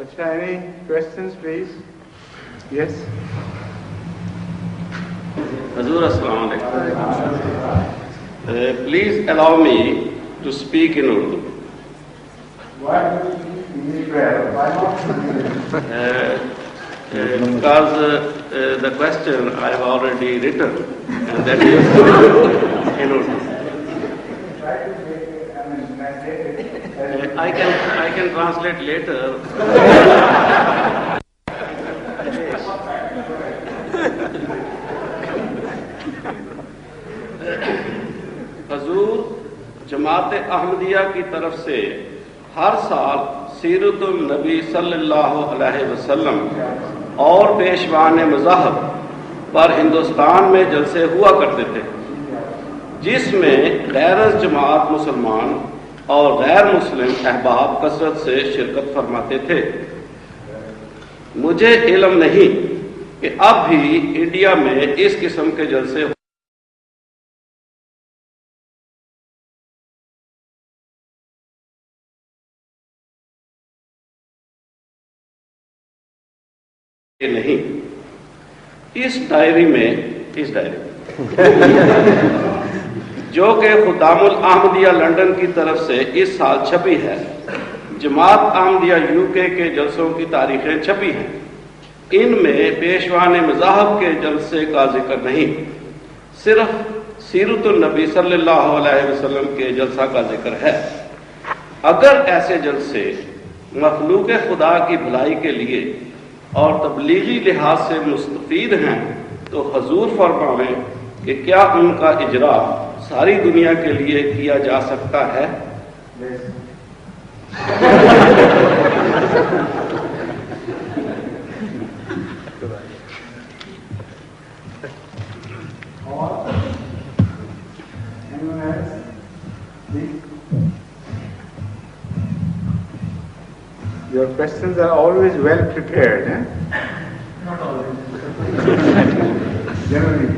Acha, any questions, please? Yes. Hazur, Assalamu alaikum. Please allow me to speak in Urdu. Why do you speak English well? Why not? Because the question I have already written, and that is in Urdu. Try to make it, translate it. I can translate later. हजूर जमात अहमदिया की तरफ से हर साल सीरतुन नबी सल्लल्लाहु अलैहि वसल्लम और पेशवान मज़हब पर हिंदुस्तान में जलसे हुआ करते थे, जिसमें गैर जमात मुसलमान और गैर मुस्लिम अहबाब कसरत से शिरकत फरमाते थे। मुझे इल्म नहीं कि अब भी इंडिया में इस किस्म के जलसे नहीं। इस डायरी जो कि खुदामुल अहमदिया लंदन की तरफ से इस साल छपी है, जमात अहमदिया यूके के जलसों की तारीखें छपी हैं। इनमें पेशवान मज़ाहब के जलसे का जिक्र नहीं, सिर्फ सीरतुन नबी सल्लल्लाहु अलैहि वसल्लम के जलसा का जिक्र है। अगर ऐसे जलसे मखलूक खुदा की भलाई के लिए और तबलीगी लिहाज से मुस्तफीद हैं, तो हजूर फरमावें कि क्या उनका इजरा सारी दुनिया के लिए किया जा सकता है? Your questions are always well prepared, eh? Not always. Generally,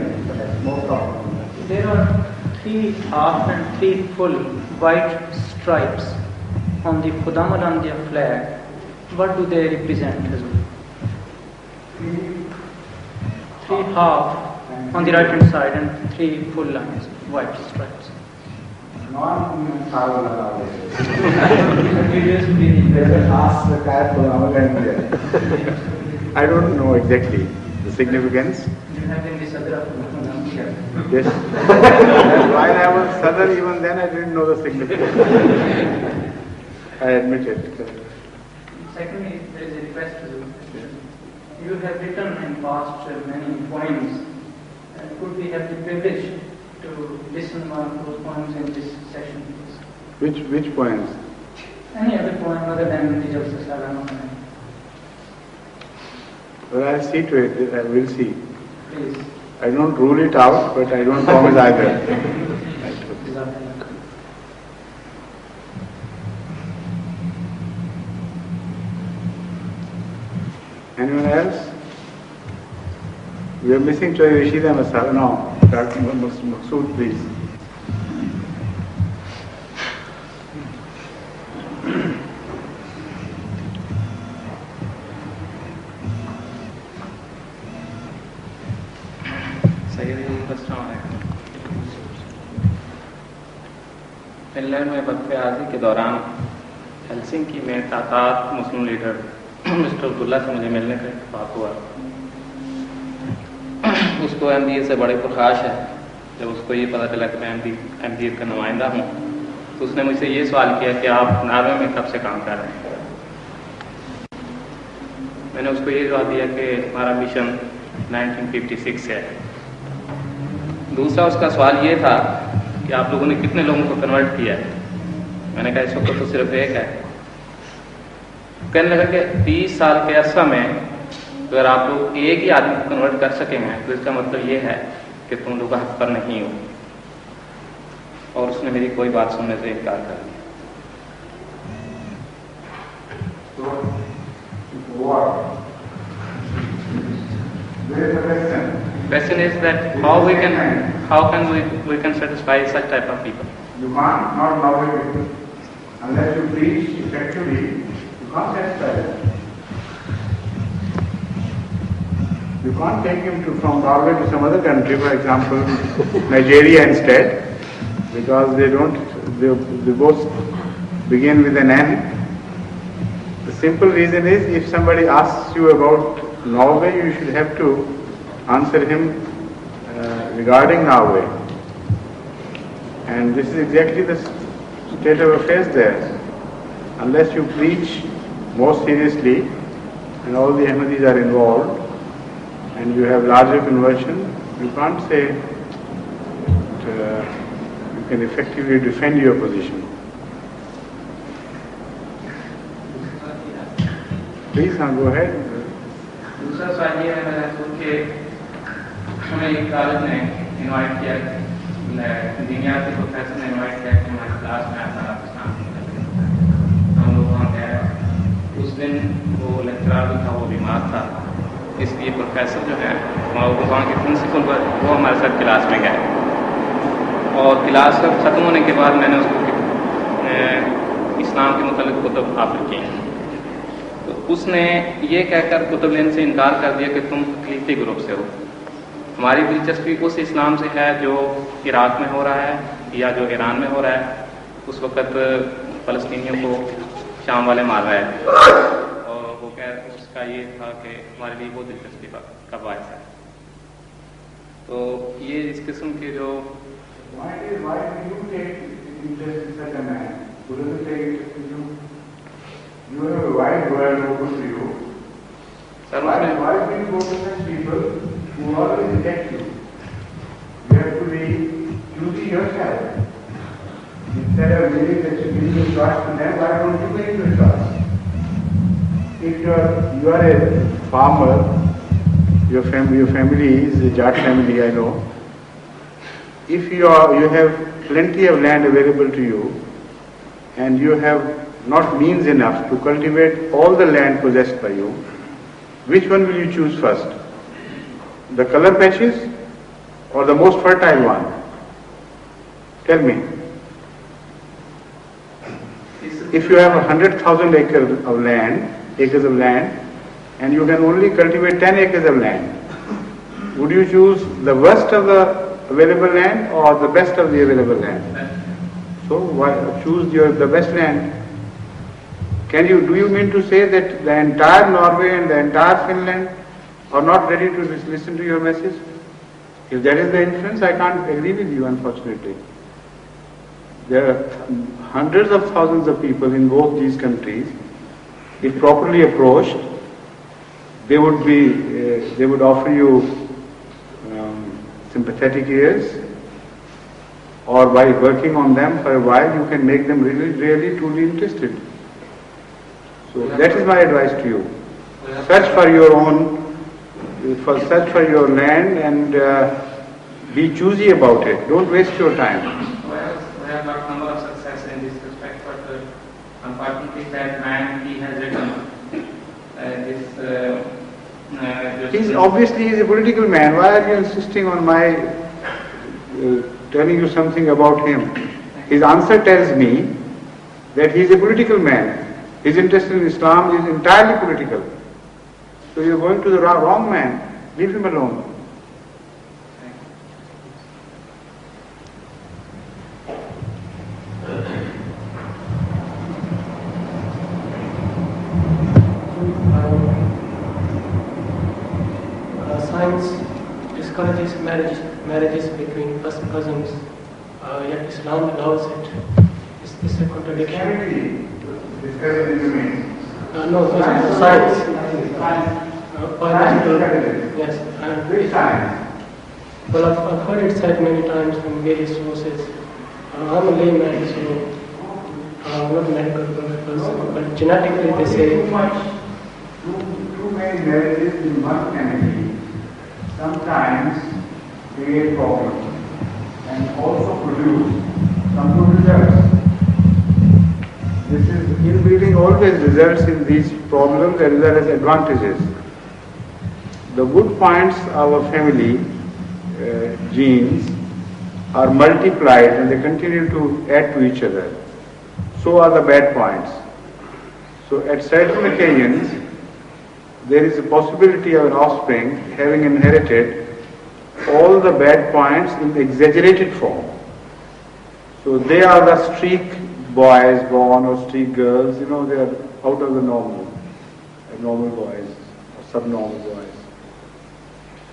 most often. There are 3 half and 3 full white stripes on the Khudamul Ahmadiyya flag. What do they represent? 3 half on the right hand side and 3 full lines, white stripes. I don't know exactly the significance. You have in the Sadr of Khudamul. Yes. And while I was Sadr, even then I didn't know the significance. I admit it. Secondly, there is a request to you. You have written in past many poems. Could we have the privilege to listen to one of those poems in this session, please? Which poems? Any other poem other than the Jalsa Salama? Well, I'll see to it. I will see. Please. I don't rule it out, but I don't promise either. Anyone else? We are missing Choy Rashida Masala. No, Dr. Maqsood, please. Finland में वक्फे आज़ी के दौरान Helsinki में तातात मुस्लिम leader mister Abdullah से मुझे मिलने का इत्तेफाक हुआ। उसको अहमदियत से बड़े पुरखाश है। जब उसको ये पता चला कि मैं अहमदियत का नुमाइंदा हूँ, तो उसने मुझसे ये सवाल किया कि आप नॉर्वे में कब से काम कर रहे हैं। मैंने उसको ये जवाब दिया कि हमारा मिशन 1956 से है। दूसरा उसका सवाल ये था कि आप लोगों ने कितने लोगों को कन्वर्ट किया है। मैंने कहा इस वक्त तो सिर्फ एक है। कहने लगा कि 30 साल के अरसा में अगर आप लोग एक ही आदमी को कन्वर्ट कर सके हैं, तो इसका मतलब ये है कि तुम लोग हक पर नहीं हो। और उसने मेरी कोई बात सुनने से इनकार कर दिया। Question is that how can we can satisfy such type of people? You can't not love it unless you preach effectively. You can't satisfy them. can't take him from Norway to some other country, for example, Nigeria instead, because they both begin with an N. The simple reason is, if somebody asks you about Norway, you should have to answer him regarding Norway. And this is exactly the state of affairs there. Unless you preach more seriously, and all the Ahmadis are involved, and you have larger conversion, you can't say that you can effectively defend your position. Please, go ahead. दूसरा सवाल ये है मेरा कि हमें एक college ने invite किया, इंजीनियर के प्रोफेसर ने इनवाइट किया कि हमारी क्लास में आता हम लोग वहाँ गए। उस दिन वो लेक्चरर भी था, वो बीमार था, इसलिए प्रोफेसर जो है वहाँ के प्रिंसिपल वो हमारे साथ क्लास में गए। और क्लास का ख़त्म होने के बाद मैंने उसको इस्लाम के मुतालिक कुतुब हासिल किए। तो उसने ये कहकर कुतुब लेने से इनकार कर दिया कि तुम तकलीफी ग्रुप से हो। हमारी दिलचस्पी उस इस्लाम से है जो इराक में हो रहा है या जो ईरान में हो रहा है। उस वक़्त फ़लस्तीनियों को शाम वाले मार रहे हैं, और वो उसका ये था कि हमारे लिए वो दिलचस्पी का बायस है। तो ये इस किस्म के जो You have a wide world open to you. Why do you go to such people who always reject you? You have to be choosy yourself. Instead of believing that you give your trust to them, why don't you make your trust? If you are a farmer, your family is a Jat family, I know. If you have plenty of land available to you, and you have not means enough to cultivate all the land possessed by you, which one will you choose first? The color patches or the most fertile one? Tell me. If you have 100,000 acres of land, and you can only cultivate 10 acres of land, would you choose the worst of the available land or the best of the available land? So why choose the best land? Do you mean to say that the entire Norway and the entire Finland are not ready to listen to your message? If that is the inference, I can't agree with you, unfortunately. There are hundreds of thousands of people in both these countries. If properly approached, they would offer you sympathetic ears, or by working on them for a while, you can make them really truly interested. So that is my advice to you. Search for your land and be choosy about it. Don't waste your time. Well, we have got number of success in this respect, but unfortunately that man, he has written Obviously he's a political man. Why are you insisting on my telling you something about him? His answer tells me that he's a political man. His interest in Islam is entirely political. So you're going to the wrong man. Leave him alone. Science discourages marriages between first cousins, yet Islam allows it. Is this a contradiction? No, science. Biological. Yes. Which science? Well, I've heard it said many times from various sources. I'm a layman, so I'm not a medical person, but genetically they say. Too many marriages in one family sometimes create problems and also produce some good results. Inbreeding always results in these problems as well as advantages. The good points of a family genes are multiplied and they continue to add to each other. So are the bad points. So at certain occasions, there is a possibility of an offspring having inherited all the bad points in exaggerated form. So they are the streak boys born or streak girls, they are out of the normal boys or subnormal boys.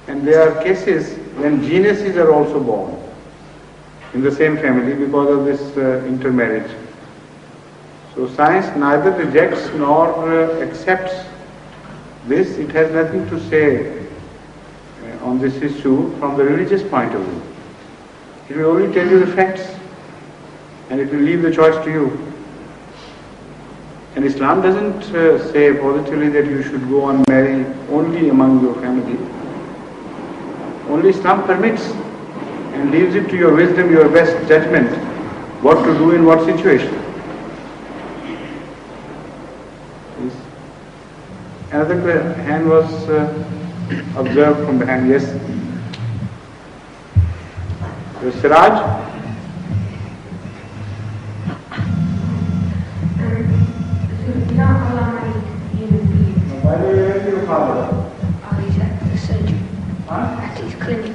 And there are cases when geniuses are also born in the same family because of this intermarriage. So science neither rejects nor accepts this. It has nothing to say on this issue from the religious point of view. It will only tell you the facts and it will leave the choice to you. And Islam doesn't say positively that you should go and marry only among your family. Only Islam permits and leaves it to your wisdom, your best judgment, what to do in what situation. Please. Another hand was observed from behind. Yes. Siraj? Why do you went to your father? He's at the surgery. Huh? At his clinic.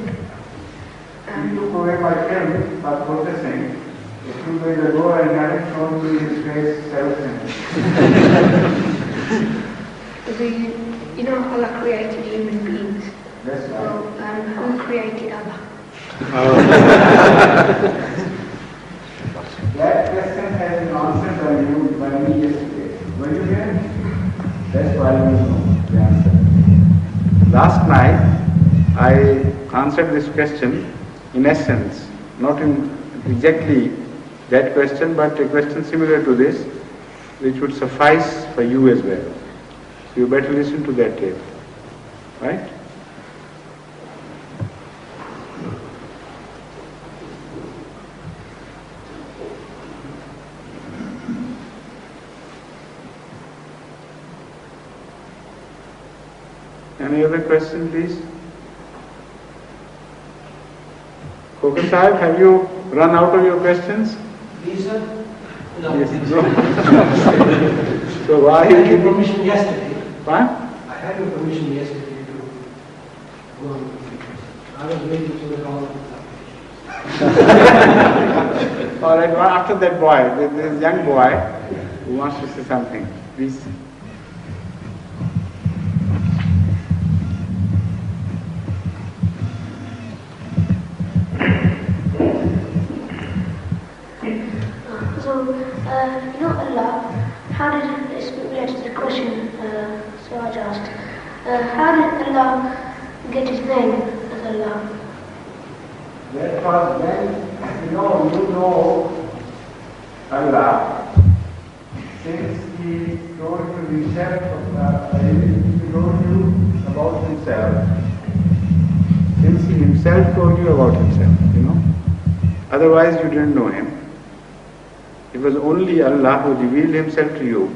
He took away my film for processing. A few days ago I had it shown to his face Allah created human beings. That's right. Well, who created Allah? That question has been answered by me yesterday. Were you here? That's why you know the answer. Last night I answered this question in essence, not in exactly that question, but a question similar to this, which would suffice for you as well. So you better listen to that tape. Right? Any other question, please? Kokan Sahib, have you run out of your questions? These are? No. Yes. No. So why I had your permission yesterday. What? I had your permission yesterday to go on with the questions. I was waiting for the call. All right, well, after that boy, this young boy who wants to say something, please. Allah, how did, it's related to the question Siraj asked, how did Allah get his name as Allah? That was when, you know Allah, since He told you himself, He told you about himself, since He himself told you about himself, otherwise you didn't know Him. It was only Allah who revealed Himself to you.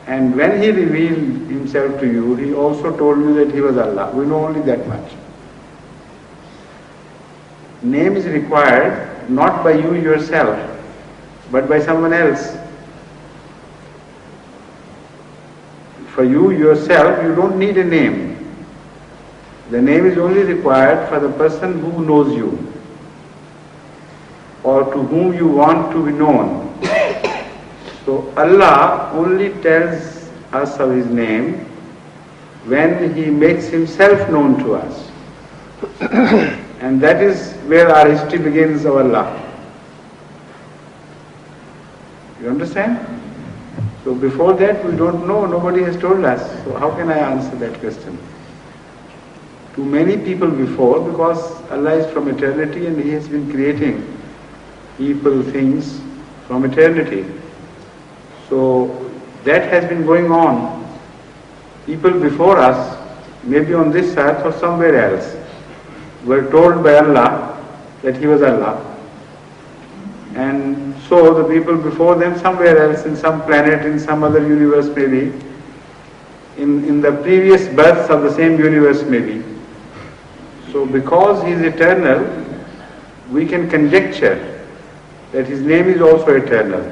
And when He revealed Himself to you, He also told you that He was Allah. We know only that much. Name is required not by you yourself, but by someone else. For you yourself, you don't need a name. The name is only required for the person who knows you, or to whom you want to be known. So Allah only tells us of His name when He makes Himself known to us. And that is where our history begins of Allah. You understand? So before that we don't know, nobody has told us. So how can I answer that question? To many people before, because Allah is from eternity and He has been creating people, things from eternity. So that has been going on. People before us, maybe on this earth or somewhere else, were told by Allah that He was Allah. And so the people before them somewhere else, in some planet, in some other universe maybe, in the previous births of the same universe maybe. So because He is eternal, we can conjecture that His name is also eternal.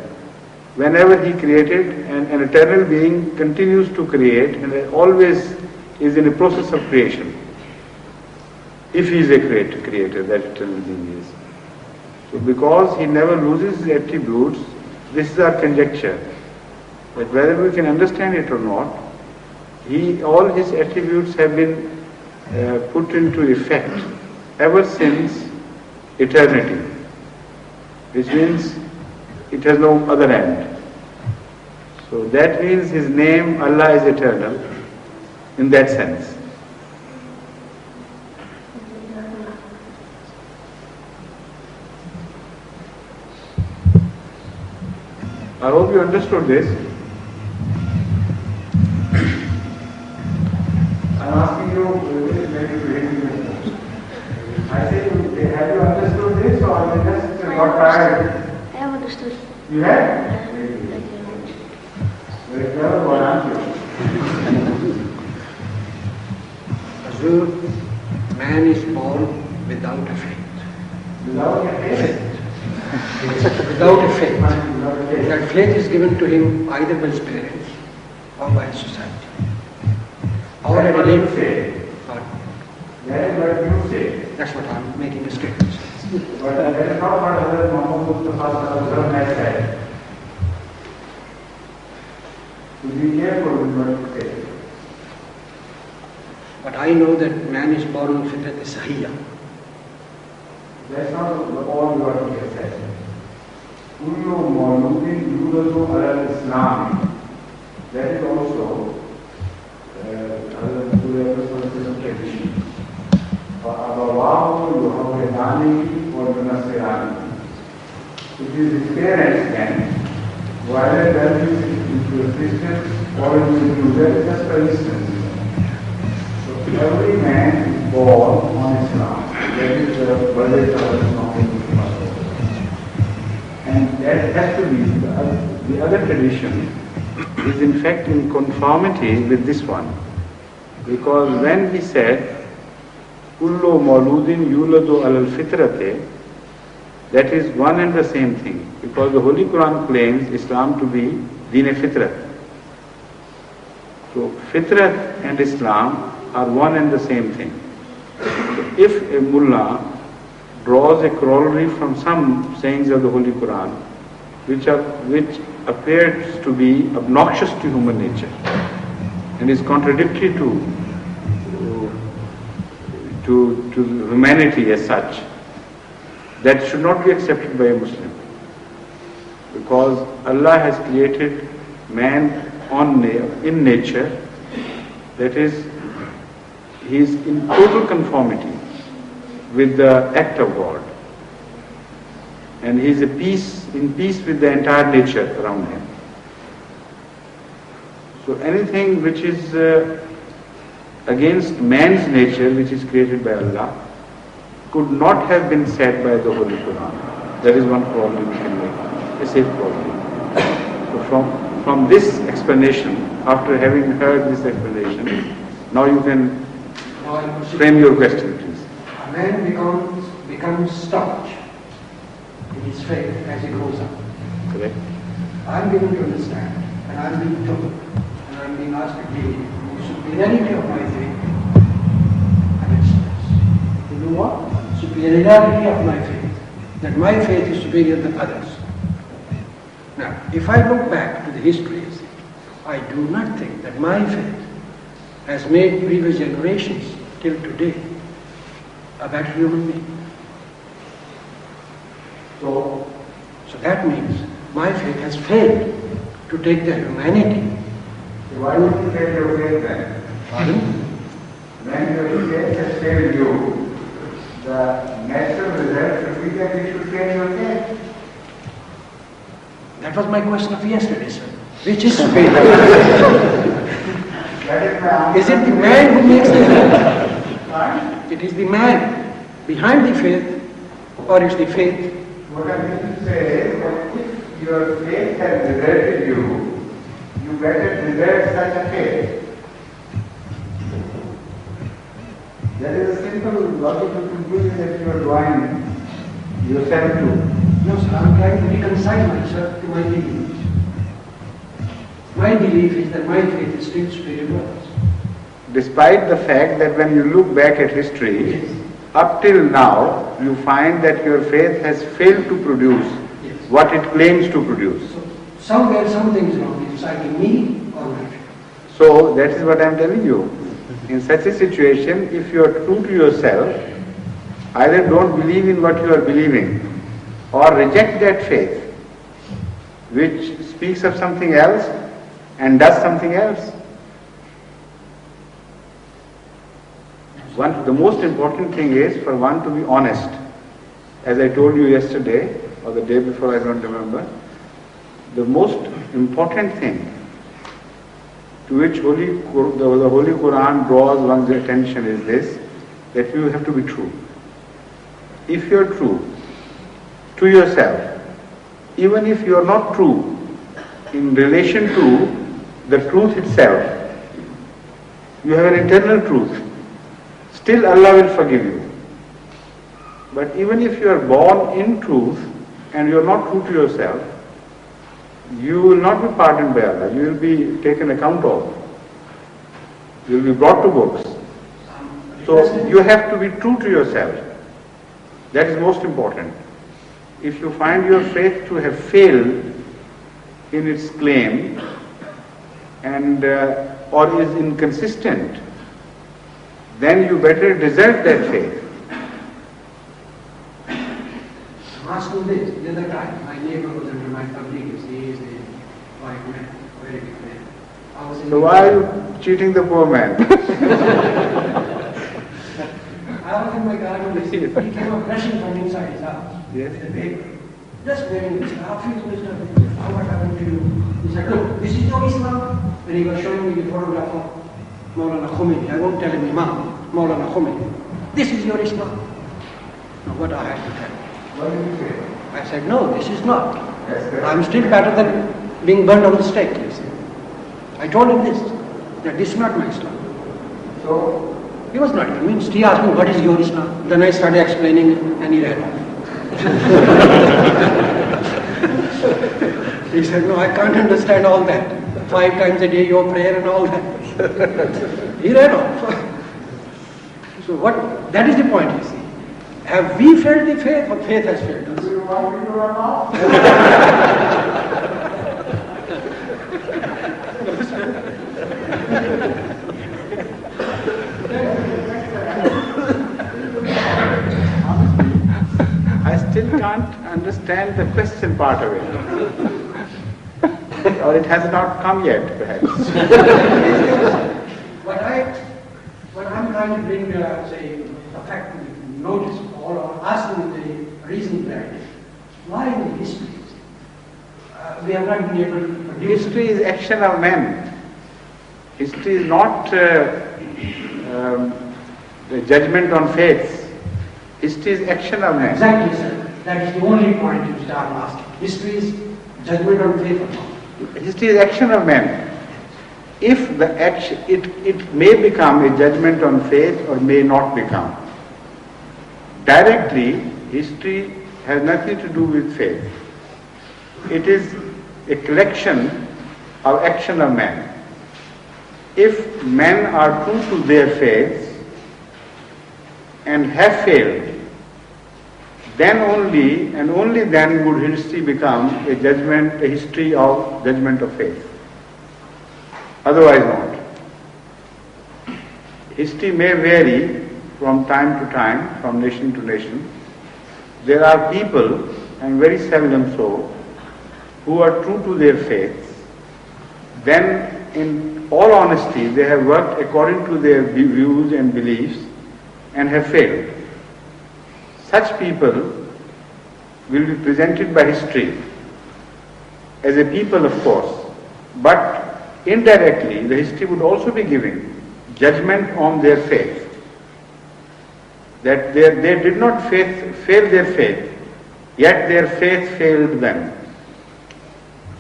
whenever he created, and an eternal being continues to create and always is in a process of creation. If he is a creator, that eternal being is. So because he never loses his attributes, this is our conjecture, that whether we can understand it or not, all his attributes have been put into effect ever since eternity, which means it has no other end. So that means his name, Allah, is eternal in that sense. I hope you understood this. I'm asking you, I say, have you understood this or you just got tired? I have understood. You have? Very clever one, aren't you? Hazur, man is born without a faith. Without a faith? Without a faith. That faith is given to him either by his parents or by his society. Or at a later faith. That is what you say. That's what I'm making a statement. But that is not what Hazrat Muhammad Mustafa has said. So be careful with what you say. But I know that man is born with fitrat sahiyya. That's not all what he has said. Kullu mawludin yuladu ala Islam. That is also tradition. فَأَبَوَاهُ يُحَوِّدَانِهِ وَيُنَصِّرَانِهِ. It is his parents then, whether that is into a Christian or into a Jew. That is just for instance. So every man is born on Islam. That is the verdict of Islam. And that has to be, the other tradition is in fact in conformity with this one. Because when he said, Kullu Mauludin Yuladu Alal Fitrate, that is one and the same thing. Because the Holy Quran claims Islam to be Deen Fitrat. So Fitrat and Islam are one and the same thing. So if a mullah draws a corollary from some sayings of the Holy Quran, which appears to be obnoxious to human nature and is contradictory to humanity as such, that should not be accepted by a Muslim. Because Allah has created man in nature, that is, he is in total conformity with the act of God. And he is in peace with the entire nature around him. So anything which is against man's nature, which is created by Allah, could not have been said by the Holy Quran. That is one problem we can make, a safe problem. So from this explanation, after having heard this explanation, now you can frame your question, please. A man becomes staunch in his faith as he grows up. Correct. I'm given to understand, and I'm being told, and I'm being asked to believe the superiority of my faith and its strengths. You know what? Superiority of my faith. That my faith is superior than others. Now, if I look back to the histories, I do not think that my faith has made previous generations till today a better human being. So that means my faith has failed to take the humanity. So why would you fail your faith then? Pardon? When your faith has failed you, the natural result should be that you should fail your faith. That was my question of yesterday, sir. Which is superior? Is it the man who makes the faith? It is the man behind the faith, or is the faith? What I mean to say is that if your faith has deserted you, you better desert such a faith. That is a simple logical conclusion that you are drawing yourself to. No, sir, I'm trying to reconcile myself to my beliefs. My belief is that my faith is still superior to others. Despite the fact that when you look back at history, Yes. up till now, you find that your faith has failed to produce Yes. what it claims to produce. So somewhere something is wrong. It's either me or my faith. So that is what I am telling you. In such a situation, if you are true to yourself, either don't believe in what you are believing or reject that faith which speaks of something else and does something else. The most important thing is for one to be honest. As I told you yesterday or the day before, I don't remember, the most important thing to which the Holy Quran draws one's attention is this, that you have to be true. If you are true to yourself, even if you are not true in relation to the truth itself, you have an internal truth, still Allah will forgive you. But even if you are born in truth and you are not true to yourself, you will not be pardoned by Allah. You will be taken account of. You will be brought to books. So you have to be true to yourself. That is most important. If you find your faith to have failed in its claim and or is inconsistent, then you better desert that faith. I'm asking this. The other time, my neighbor was under my public. He is a white man, very big man. I was in So why are you cheating the poor man? I was in my garden. He came up rushing from inside his house. Yes. With a paper. Just wearing this. How what happened to you? He said, look, this is your Islam. When he was showing me the photograph of Maulana Khomeini, I won't tell him Imam, Maulana Khomeini. This is your Islam. Now what I had to tell him. What did you say? I said, no, this is not. Yes, sir. I'm still better than being burned on the stake, you see. I told him this, that this is not my Islam. So, He was not convinced. He asked me, what is your Islam? Then I started explaining it and he ran off. He said, no, I can't understand all that. 5 times a day your prayer and all that. He ran off. So that is the point, you see. Have we failed the faith or faith has failed us? do you want me to run off? I still can't understand the question part of it. Or it has not come yet, perhaps. What I'm trying to bring, say, the fact notice or asking the reason behind it. Why in the history? We have not been able to produce. History is action of men. History is not the judgment on faiths. History is action of men. Exactly, sir. That is the only point you start asking. History is judgment on faith or not. History is action of men. If the action, it may become a judgment on faith or may not become. Directly, history has nothing to do with faith. It is a collection of action of men. If men are true to their faiths and have failed, then only and only then would history become a history of judgment of faith. Otherwise not. History may vary from time to time, from nation to nation. There are people, and very seldom so, who are true to their faiths. Then, in all honesty, they have worked according to their views and beliefs and have failed. Such people will be presented by history as a people, of course, but indirectly the history would also be giving judgment on their faith. That they did not fail their faith, yet their faith failed them.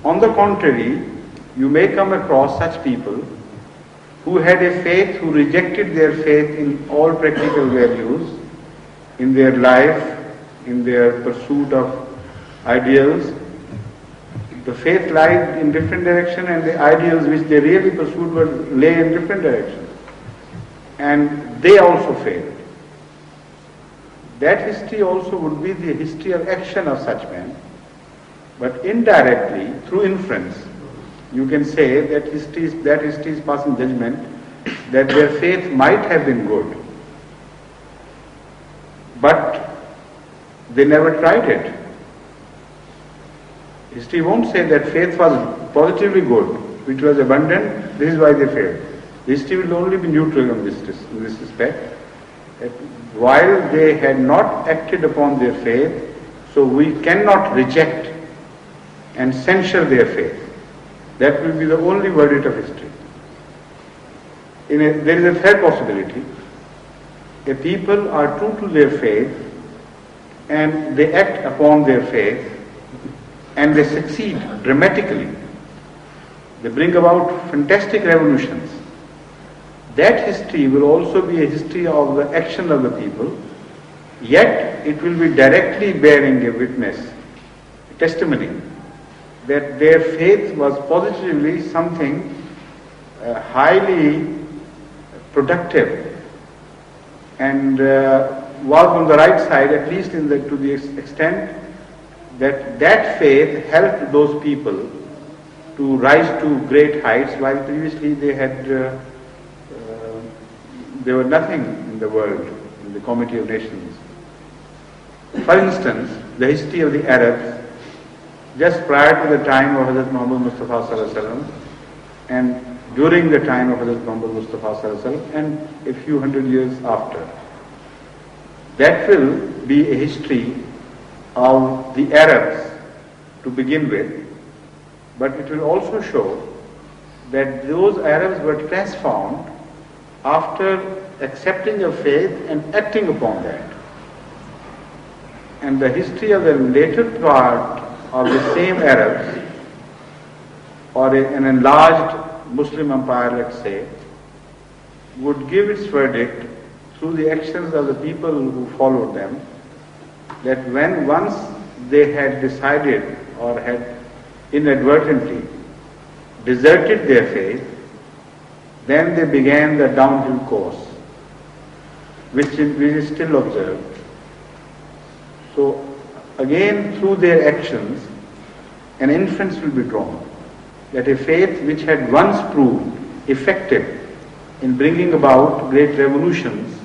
On the contrary, you may come across such people who had a faith, who rejected their faith in all practical values, in their life, in their pursuit of ideals, The faith lied in different direction, and the ideals which they really pursued lay in different directions. And they also failed. That history also would be the history of action of such men, but indirectly, through inference, you can say that history is passing judgment that their faith might have been good, but they never tried it. History won't say that faith was positively good, which was abundant, this is why they failed. History will only be neutral in this respect. That while they had not acted upon their faith, so we cannot reject and censure their faith. That will be the only verdict of history. There is a third possibility. If people are true to their faith and they act upon their faith and they succeed dramatically, they bring about fantastic revolutions. That history will also be a history of the action of the people, yet it will be directly bearing a witness, a testimony, that their faith was positively something highly productive and was on the right side, at least to the extent that faith helped those people to rise to great heights, while previously they were nothing in the world, in the Committee of Nations. For instance, the history of the Arabs, just prior to the time of Hazrat Muhammad Mustafa Sallallahu Alaihi Wasallam, and during the time of Hazrat Muhammad Mustafa Sallallahu Alaihi Wasallam, and a few hundred years after. That will be a history of the Arabs to begin with, but it will also show that those Arabs were transformed after accepting a faith and acting upon that. And the history of the later part of the same Arabs, or an enlarged Muslim empire, let's say, would give its verdict through the actions of the people who followed them, that when once they had decided or had inadvertently deserted their faith, then they began the downhill course, which is still observed. So again, through their actions, an inference will be drawn that a faith which had once proved effective in bringing about great revolutions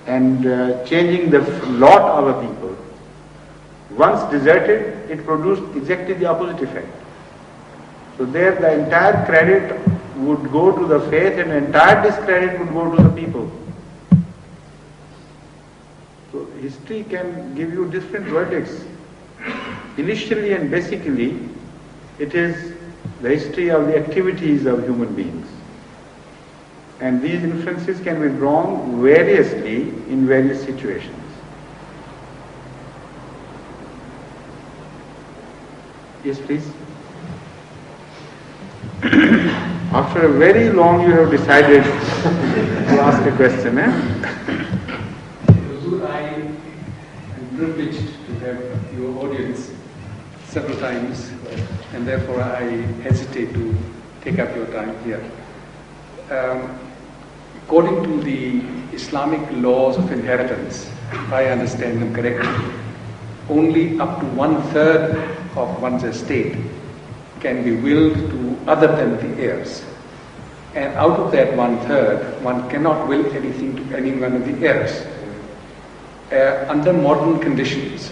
and changing the lot of a people, once deserted, it produced exactly the opposite effect. So there the entire credit would go to the faith and the entire discredit would go to the people. So history can give you different verdicts. Initially and basically, it is the history of the activities of human beings. And these inferences can be drawn variously in various situations. Yes, please. After a very long, you have decided to ask a question, eh? I am privileged to have your audience several times, and therefore I hesitate to take up your time here. According to the Islamic laws of inheritance, if I understand them correctly, only up to 1/3 of one's estate can be willed to other than the heirs. And out of that 1/3, one cannot will anything to any one of the heirs. Under modern conditions,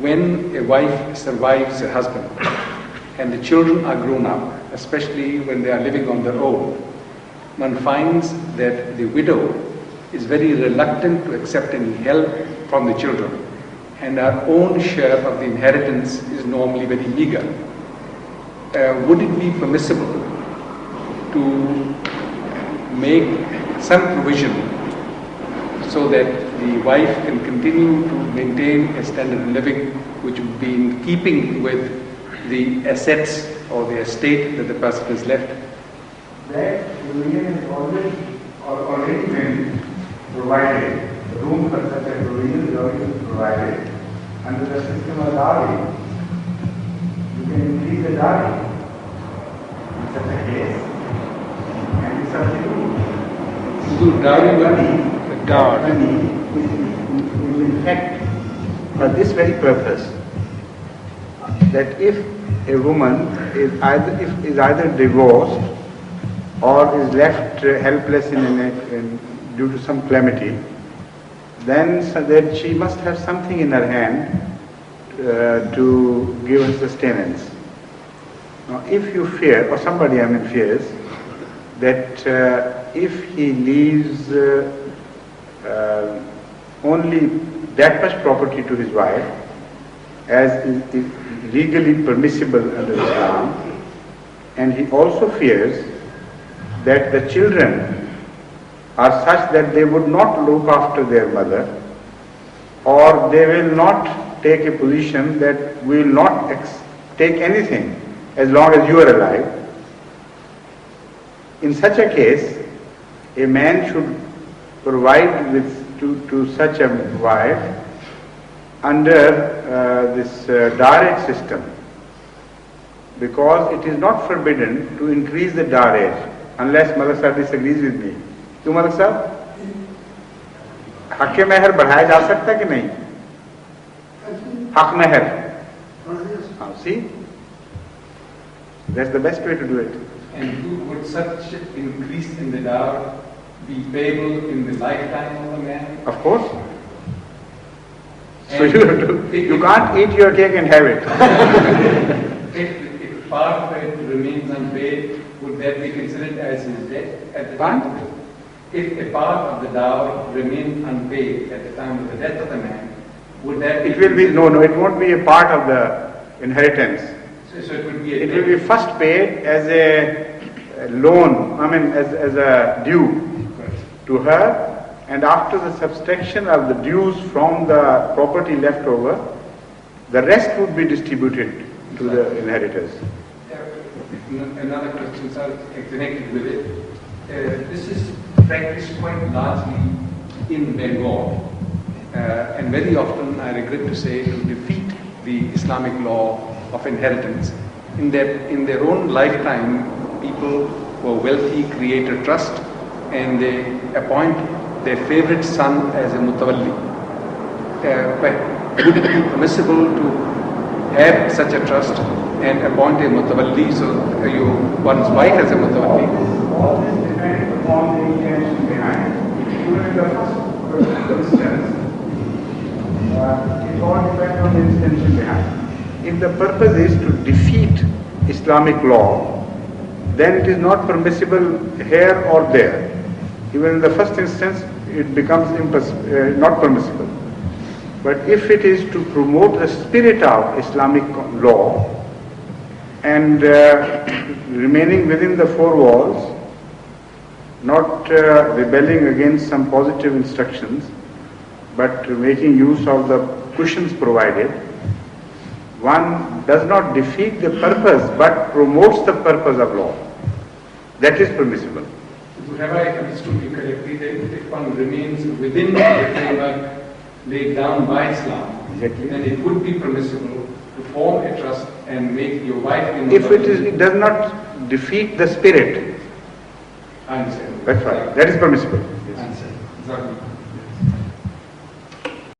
when a wife survives a husband and the children are grown up, especially when they are living on their own, one finds that the widow is very reluctant to accept any help from the children, and our own share of the inheritance is normally very meager. Would it be permissible to make some provision so that the wife can continue to maintain a standard of living which would be in keeping with the assets or the estate that the person has left? That provision is already been provided. The room for such a provision is already provided under the system of dowry. You can increase the dowry in such a case, and it's up to you. Dowry money will effect for this very purpose, that if a woman is either divorced or is left helpless due to some calamity, then she must have something in her hand to give her sustenance. Now, if you fear, or somebody fears, that if he leaves only that much property to his wife, as is legally permissible under Islam, and he also fears that the children are such that they would not look after their mother, or they will not take a position that we will not take anything as long as you are alive. In such a case, a man should provide to such a wife under this darage system, because it is not forbidden to increase the darage, unless Malik Sahib disagrees with me. क्यों मलिक साहब, हक महर बढ़ाया जा सकता है कि नहीं? हक महर, see, that's the best way to do it. And would such increase in the dowry be payable in the lifetime of the man? Of course. So you can't eat your cake and have it. If part of it remains unpaid, would that be considered as his debt at the time of it? If a part of the dowry remains unpaid at the time of the death of the man, would that be? It will be no. It won't be a part of the inheritance. So it would be. It will be first paid as a loan. As a due to her, and after the subtraction of the dues from the property left over, the rest would be distributed to the inheritors. Another question, sir, connected with it. This is practiced quite largely in Bengal, and very often, I regret to say, to defeat the Islamic law of inheritance. In their own lifetime, people who are wealthy create a trust, and they appoint their favorite son as a mutawalli. But would it be permissible to have such a trust and appoint a mutawalli, so one's wife as a mutawalli? All this depends upon the intention behind. Even in the first instance, it all depends on the intention behind. If the purpose is to defeat Islamic law, then it is not permissible here or there. Even in the first instance, it becomes not permissible. But if it is to promote the spirit of Islamic law and remaining within the four walls, not rebelling against some positive instructions, but making use of the cushions provided, one does not defeat the purpose but promotes the purpose of law. That is permissible. Have I understood you correctly that if one remains within the framework laid down by Islam, exactly, then it would be permissible to form a trust and make your wife in if it does not defeat the spirit? I understand. That's right. That is permissible.